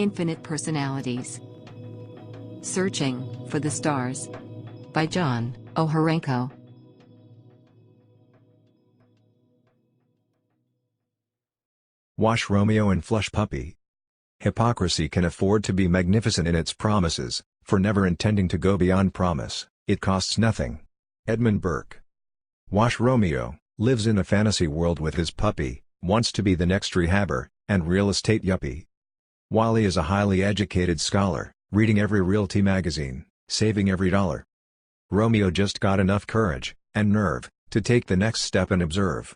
Infinite Personalities. Searching for the Stars. By John Ohorenko. Wash Romeo and Flush Puppy. Hypocrisy can afford to be magnificent in its promises, for never intending to go beyond promise, it costs nothing. Edmund Burke. Wash Romeo lives in a fantasy world with his puppy, wants to be the next rehabber, and real estate yuppie. Wally is a highly educated scholar, reading every realty magazine, saving every dollar. Romeo just got enough courage and nerve to take the next step and observe.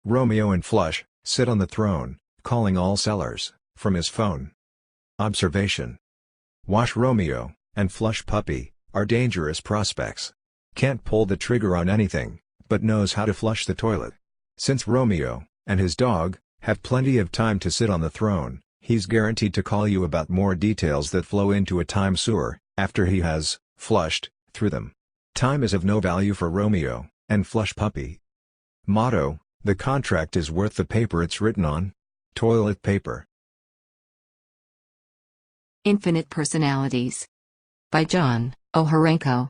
Romeo and Flush sit on the throne, calling all sellers from his phone. Observation. Wash Romeo and Flush Puppy are dangerous prospects. Can't pull the trigger on anything, but knows how to flush the toilet. Since Romeo and his dog have plenty of time to sit on the throne, he's guaranteed to call you about more details that flow into a time sewer after he has flushed through them. Time is of no value for Romeo and Flush Puppy. Motto: the contract is worth the paper it's written on. Toilet paper. Infinite Personalities. By John Ohorenko.